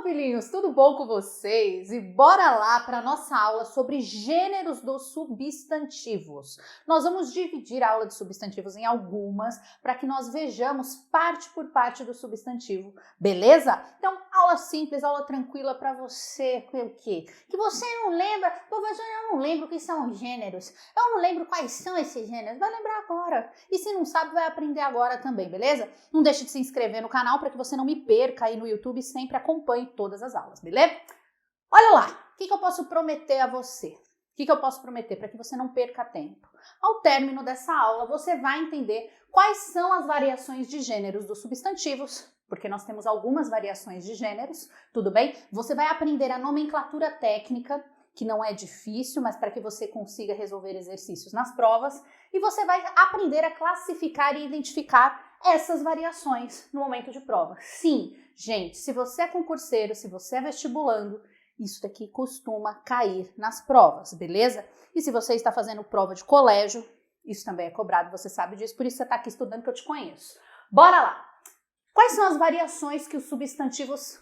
Olá, filhinhos, tudo bom com vocês? E bora lá para a nossa aula sobre gêneros dos substantivos. Nós vamos dividir a aula de substantivos em algumas para que nós vejamos parte por parte do substantivo, beleza? Então, aula simples, aula tranquila para você, o quê? Que você não lembra, professor, eu não lembro o que são gêneros, eu não lembro quais são esses gêneros, vai lembrar agora. E se não sabe, vai aprender agora também, beleza? Não deixe de se inscrever no canal para que você não me perca aí no YouTube e sempre acompanhe todas as aulas, beleza? Olha lá, o que eu posso prometer a você? O que eu posso prometer para que você não perca tempo? Ao término dessa aula, você vai entender quais são as variações de gêneros dos substantivos, porque nós temos algumas variações de gêneros, tudo bem? Você vai aprender a nomenclatura técnica, que não é difícil, mas para que você consiga resolver exercícios nas provas, e você vai aprender a classificar e identificar essas variações no momento de prova. Sim, gente, se você é concurseiro, se você é vestibulando, isso daqui costuma cair nas provas, beleza? E se você está fazendo prova de colégio, isso também é cobrado, você sabe disso, por isso você está aqui estudando que eu te conheço. Bora lá! Quais são as variações que os substantivos,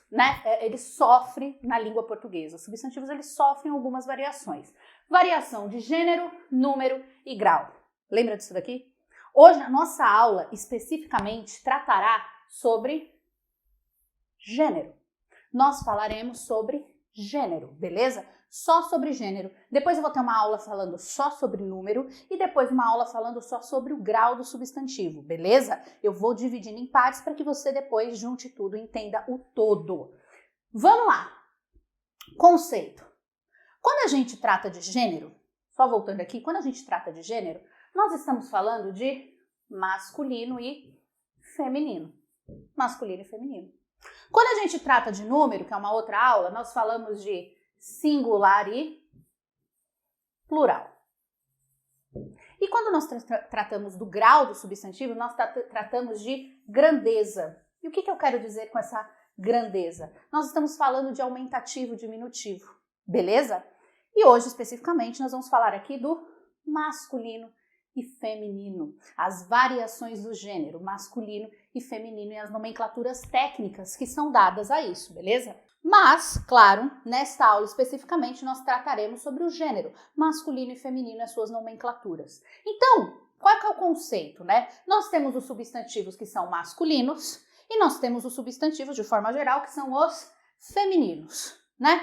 eles sofrem na língua portuguesa? Os substantivos, eles sofrem algumas variações. Variação de gênero, número e grau. Lembra disso daqui? Hoje, a nossa aula, especificamente, tratará sobre gênero. Nós falaremos sobre gênero, beleza? Só sobre gênero. Depois eu vou ter uma aula falando só sobre número e depois uma aula falando só sobre o grau do substantivo, beleza? Eu vou dividindo em partes para que você depois junte tudo e entenda o todo. Vamos lá! Conceito. Quando a gente trata de gênero, só voltando aqui, quando a gente trata de gênero, nós estamos falando de masculino e feminino. Masculino e feminino. Quando a gente trata de número, que é uma outra aula, nós falamos de singular e plural. E quando nós tratamos do grau do substantivo, nós tratamos de grandeza. E o que eu quero dizer com essa grandeza? Nós estamos falando de aumentativo, diminutivo, beleza? E hoje, especificamente, nós vamos falar aqui do masculino e feminino, as variações do gênero masculino e feminino e as nomenclaturas técnicas que são dadas a isso, beleza? Mas, claro, nesta aula especificamente nós trataremos sobre o gênero masculino e feminino e as suas nomenclaturas. Então, qual que é o conceito, né? Nós temos os substantivos que são masculinos e nós temos os substantivos, de forma geral, que são os femininos, né?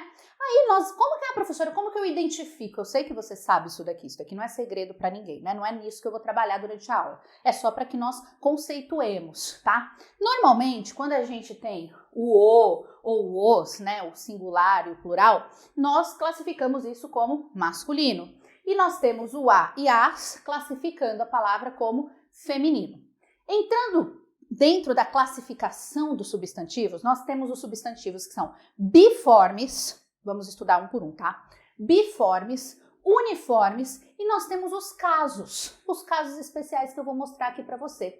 Aí como que é, professora, como que eu identifico? Eu sei que você sabe isso daqui não é segredo para ninguém, né? Não é nisso que eu vou trabalhar durante a aula. É só para que nós conceituemos, tá? Normalmente, quando a gente tem o ou os, né, o singular e o plural, nós classificamos isso como masculino. E nós temos o a e as classificando a palavra como feminino. Entrando dentro da classificação dos substantivos, nós temos os substantivos que são biformes. Vamos estudar um por um, tá? Biformes, uniformes e nós temos os casos especiais que eu vou mostrar aqui para você.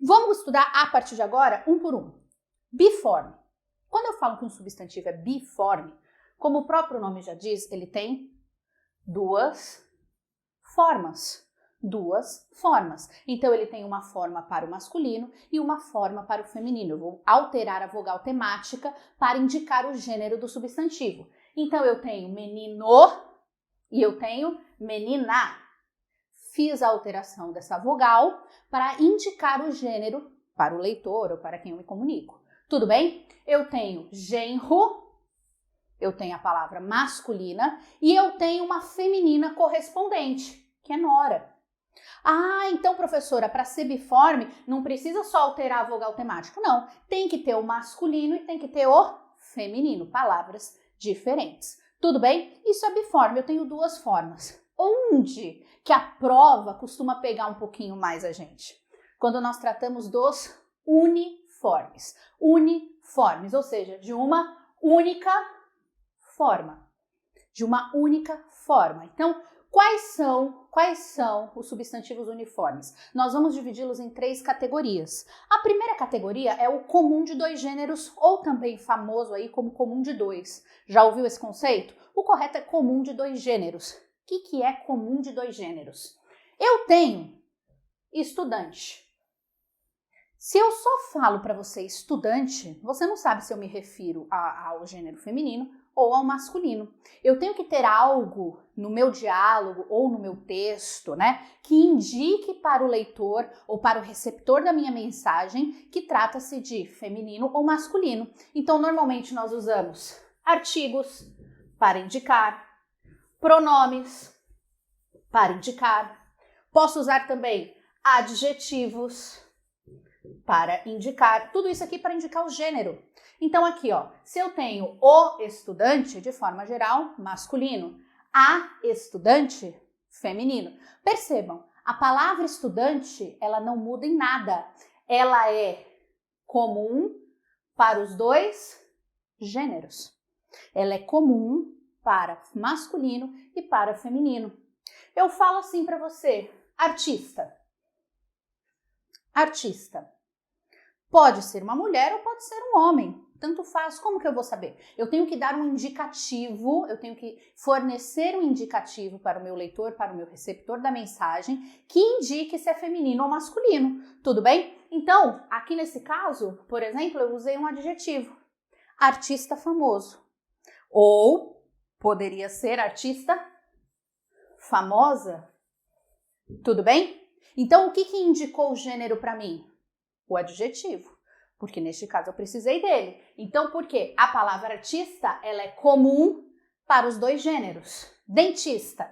Vamos estudar a partir de agora um por um. Biforme. Quando eu falo que um substantivo é biforme, como o próprio nome já diz, ele tem duas formas. Então, ele tem uma forma para o masculino e uma forma para o feminino. Eu vou alterar a vogal temática para indicar o gênero do substantivo. Então, eu tenho menino e eu tenho menina. Fiz a alteração dessa vogal para indicar o gênero para o leitor ou para quem eu me comunico. Tudo bem? Eu tenho genro, eu tenho a palavra masculina e eu tenho uma feminina correspondente, que é nora. Ah, então, professora, para ser biforme, não precisa só alterar a vogal temática. Não, tem que ter o masculino e tem que ter o feminino, palavras diferentes. Tudo bem? Isso é biforme, eu tenho duas formas. Onde que a prova costuma pegar um pouquinho mais a gente? Quando nós tratamos dos uniformes. Uniformes, ou seja, de uma única forma. Então, quais são os substantivos uniformes? Nós vamos dividi-los em 3 categorias. A primeira categoria é o comum de 2 gêneros, ou também famoso aí como comum de 2. Já ouviu esse conceito? O correto é comum de 2 gêneros. O que é comum de 2 gêneros? Eu tenho estudante. Se eu só falo para você estudante, você não sabe se eu me refiro ao gênero feminino ou ao masculino. Eu tenho que ter algo no meu diálogo ou no meu texto, né, que indique para o leitor ou para o receptor da minha mensagem que trata-se de feminino ou masculino. Então, normalmente nós usamos artigos para indicar, pronomes para indicar. Posso usar também adjetivos para indicar, tudo isso aqui para indicar o gênero. Então aqui, ó, se eu tenho o estudante, de forma geral, masculino, a estudante, feminino. Percebam, a palavra estudante, ela não muda em nada. Ela é comum para os dois gêneros. Ela é comum para masculino e para feminino. Eu falo assim para você, artista. Artista. Pode ser uma mulher ou pode ser um homem. Tanto faz. Como que eu vou saber? Eu tenho que dar um indicativo, eu tenho que fornecer um indicativo para o meu leitor, para o meu receptor da mensagem, que indique se é feminino ou masculino. Tudo bem? Então, aqui nesse caso, por exemplo, eu usei um adjetivo. Artista famoso. Ou poderia ser artista famosa. Tudo bem? Então, o que indicou o gênero para mim? O adjetivo, porque neste caso eu precisei dele. Então, por quê? A palavra artista, ela é comum para os dois gêneros. Dentista,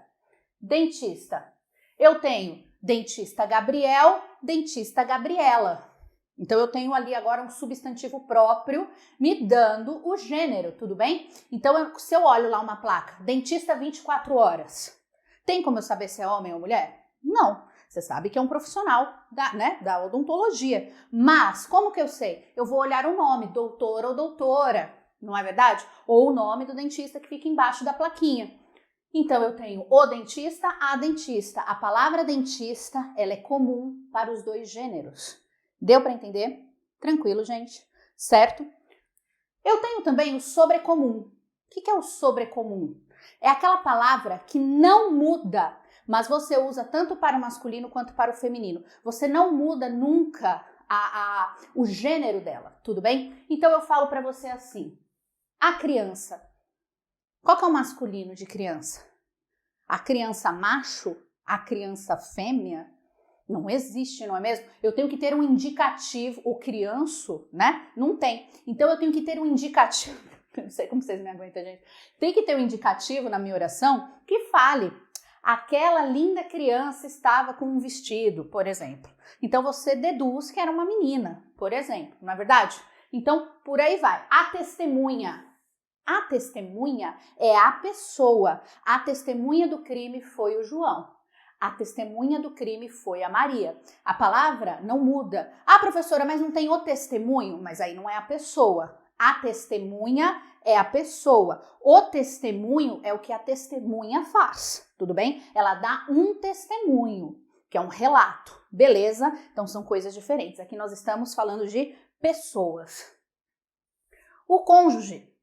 dentista. Eu tenho dentista Gabriel, dentista Gabriela. Então, eu tenho ali agora um substantivo próprio me dando o gênero, tudo bem? Então, se eu olho lá uma placa, dentista 24 horas, tem como eu saber se é homem ou mulher? Não. Você sabe que é um profissional da odontologia. Mas, como que eu sei? Eu vou olhar o nome, doutor ou doutora, não é verdade? Ou o nome do dentista que fica embaixo da plaquinha. Então, eu tenho o dentista, a dentista. A palavra dentista, ela é comum para os dois gêneros. Deu para entender? Tranquilo, gente? Certo? Eu tenho também o sobrecomum. O que é o sobrecomum? É aquela palavra que não muda, mas você usa tanto para o masculino quanto para o feminino. Você não muda nunca o gênero dela, tudo bem? Então eu falo para você assim, a criança. Qual que é o masculino de criança? A criança macho? A criança fêmea? Não existe, não é mesmo? Eu tenho que ter um indicativo, o crianço, né? Não tem. Então eu tenho que ter um indicativo. Não sei como vocês me aguentam, gente. Tem que ter um indicativo na minha oração que fale. Aquela linda criança estava com um vestido, por exemplo. Então, você deduz que era uma menina, por exemplo, não é verdade? Então, por aí vai. A testemunha. A testemunha é a pessoa. A testemunha do crime foi o João. A testemunha do crime foi a Maria. A palavra não muda. Ah, professora, mas não tem o testemunho? Mas aí não é a pessoa. A testemunha é a pessoa. O testemunho é o que a testemunha faz, tudo bem? Ela dá um testemunho, que é um relato, beleza? Então são coisas diferentes. Aqui nós estamos falando de pessoas. O cônjuge.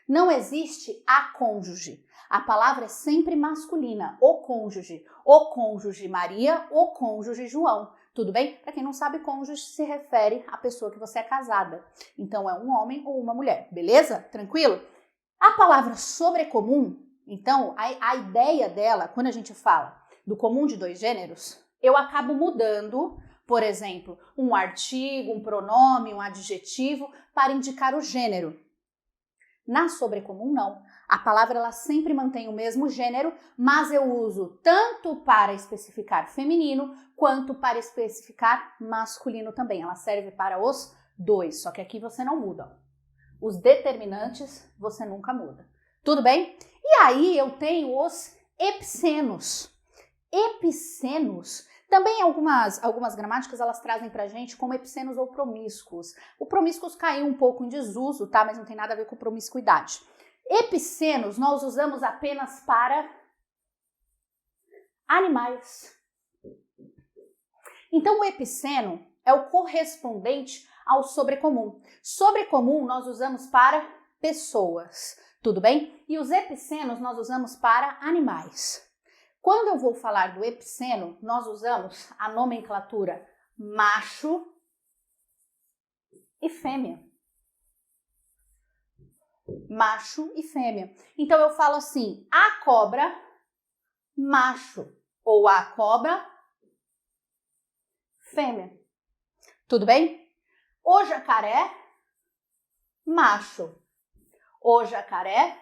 Não existe a cônjuge. A palavra é sempre masculina. O cônjuge Maria, o cônjuge João. Tudo bem? Para quem não sabe, cônjuge se refere à pessoa que você é casada. Então, é um homem ou uma mulher, beleza? Tranquilo? A palavra sobrecomum, então, a ideia dela, quando a gente fala do comum de dois gêneros, eu acabo mudando, por exemplo, um artigo, um pronome, um adjetivo, para indicar o gênero. Na sobrecomum, não. A palavra ela sempre mantém o mesmo gênero, mas eu uso tanto para especificar feminino quanto para especificar masculino também. Ela serve para os dois, só que aqui você não muda. Os determinantes você nunca muda. Tudo bem? E aí eu tenho os epicenos. Epicenos, também algumas gramáticas elas trazem pra gente como epicenos ou promíscuos. O promíscuos caiu um pouco em desuso, tá? Mas não tem nada a ver com promiscuidade. Epicenos nós usamos apenas para animais. Então o epiceno é o correspondente ao sobrecomum. Sobrecomum nós usamos para pessoas, tudo bem? E os epicenos nós usamos para animais. Quando eu vou falar do epiceno, nós usamos a nomenclatura macho, e fêmea. Macho e fêmea. Então eu falo assim, a cobra, macho, ou a cobra, fêmea. Tudo bem? O jacaré, macho. O jacaré,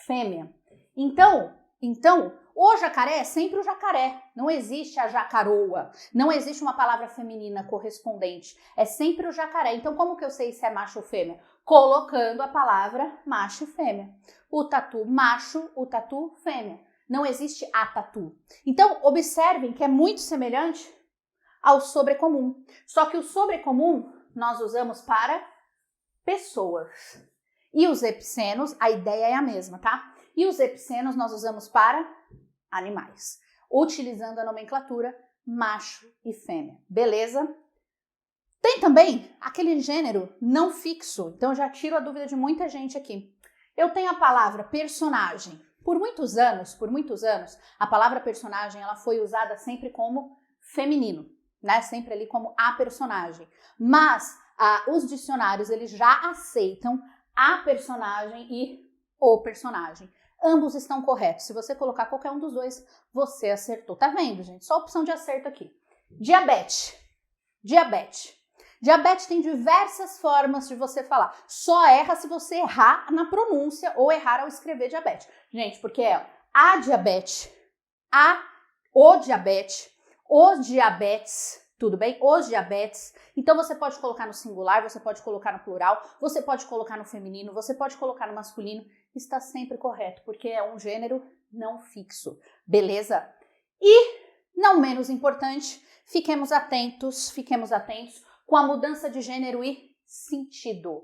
fêmea. Então, o jacaré é sempre o jacaré. Não existe a jacaroa. Não existe uma palavra feminina correspondente. É sempre o jacaré. Então, como que eu sei se é macho ou fêmea? Colocando a palavra macho e fêmea. O tatu macho, o tatu fêmea. Não existe a tatu. Então, observem que é muito semelhante ao sobrecomum. Só que o sobrecomum nós usamos para pessoas. E os epicenos, a ideia é a mesma, tá? E os epicenos nós usamos para animais, utilizando a nomenclatura macho e fêmea. Beleza? Tem também aquele gênero não fixo. Então, eu já tiro a dúvida de muita gente aqui. Eu tenho a palavra personagem. Por muitos anos, a palavra personagem ela foi usada sempre como feminino, né? Sempre ali como a personagem. Mas os dicionários, eles já aceitam a personagem e o personagem. Ambos estão corretos. Se você colocar qualquer um dos dois, você acertou. Tá vendo, gente? Só opção de acerto aqui. Diabetes. Diabetes tem diversas formas de você falar. Só erra se você errar na pronúncia ou errar ao escrever diabetes. Gente, porque é a diabetes, o diabetes, tudo bem? Os diabetes. Então você pode colocar no singular, você pode colocar no plural, você pode colocar no feminino, você pode colocar no masculino. Está sempre correto, porque é um gênero não fixo. Beleza? E, não menos importante, fiquemos atentos com a mudança de gênero e sentido.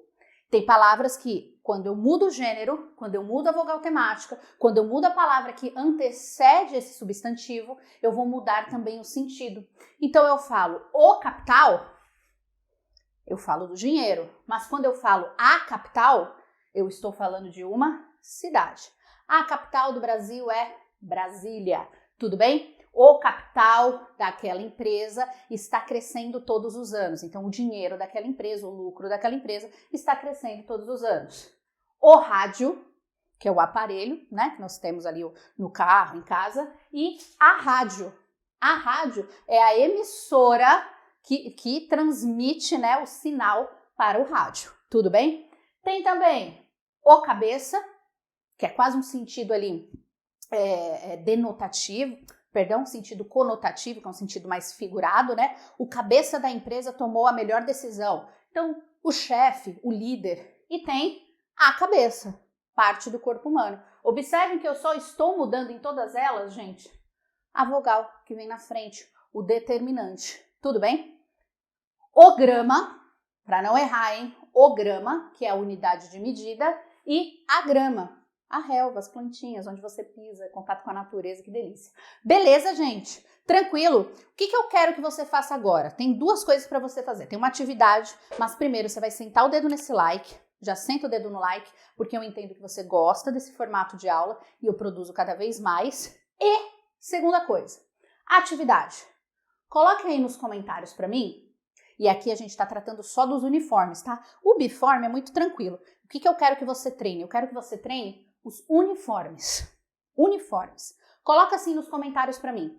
Tem palavras que, quando eu mudo o gênero, quando eu mudo a vogal temática, quando eu mudo a palavra que antecede esse substantivo, eu vou mudar também o sentido. Então, eu falo o capital, eu falo do dinheiro. Mas quando eu falo a capital, eu estou falando de uma cidade. A capital do Brasil é Brasília. Tudo bem? O capital daquela empresa está crescendo todos os anos. Então, o dinheiro daquela empresa, o lucro daquela empresa está crescendo todos os anos. O rádio, que é o aparelho, né, que nós temos ali no carro, em casa, e a rádio. A rádio é a emissora que transmite, né, o sinal para o rádio. Tudo bem? Tem também o cabeça, que é quase um sentido ali sentido conotativo, que é um sentido mais figurado, né? O cabeça da empresa tomou a melhor decisão. Então, o chefe, o líder, e tem a cabeça, parte do corpo humano. Observem que eu só estou mudando em todas elas, gente, a vogal que vem na frente, o determinante. Tudo bem? O grama, para não errar, hein? O grama, que é a unidade de medida, e a grama. A relva, as plantinhas, onde você pisa, contato com a natureza, que delícia. Beleza, gente? Tranquilo? O que eu quero que você faça agora? Tem duas coisas para você fazer. Tem uma atividade, mas primeiro você vai sentar o dedo nesse like. Já senta o dedo no like, porque eu entendo que você gosta desse formato de aula e eu produzo cada vez mais. E, segunda coisa, atividade. Coloque aí nos comentários para mim. E aqui a gente está tratando só dos uniformes, tá? O biforme é muito tranquilo. O que eu quero que você treine? Eu quero que você treine os uniformes. Uniformes. Coloca assim nos comentários para mim.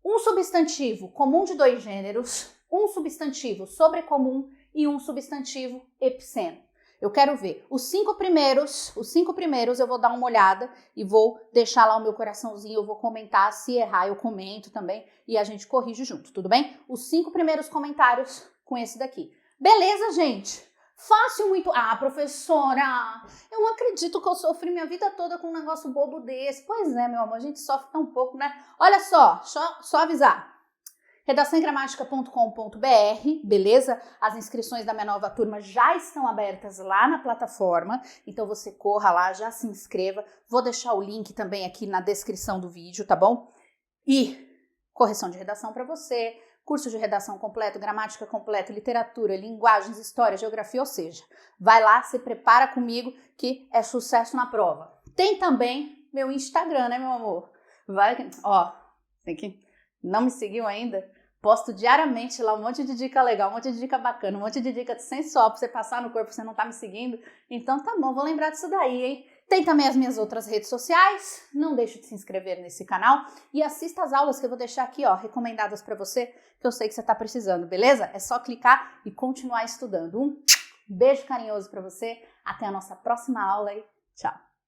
Um substantivo comum de dois gêneros, um substantivo sobrecomum e um substantivo epiceno. Eu quero ver os cinco primeiros eu vou dar uma olhada e vou deixar lá o meu coraçãozinho, eu vou comentar, se errar eu comento também e a gente corrige junto, tudo bem? Os 5 primeiros comentários com esse daqui. Beleza, gente? Fácil muito. Ah, professora, eu não acredito que eu sofri minha vida toda com um negócio bobo desse. Pois é, meu amor, a gente sofre tão pouco, né? Olha só avisar. redaçãoegramática.com.br, beleza? As inscrições da minha nova turma já estão abertas lá na plataforma, então você corra lá, já se inscreva. Vou deixar o link também aqui na descrição do vídeo, tá bom? E correção de redação para você, curso de redação completo, gramática completa, literatura, linguagens, história, geografia, ou seja, vai lá, se prepara comigo que é sucesso na prova. Tem também meu Instagram, né, meu amor? Vai, ó, tem que... Não me seguiu ainda? Posto diariamente lá um monte de dica legal, um monte de dica bacana, um monte de dica sensual pra você passar no corpo, você não tá me seguindo. Então tá bom, vou lembrar disso daí, hein? Tem também as minhas outras redes sociais, não deixe de se inscrever nesse canal e assista as aulas que eu vou deixar aqui, ó, recomendadas pra você, que eu sei que você tá precisando, beleza? É só clicar e continuar estudando. Um beijo carinhoso pra você, até a nossa próxima aula e tchau!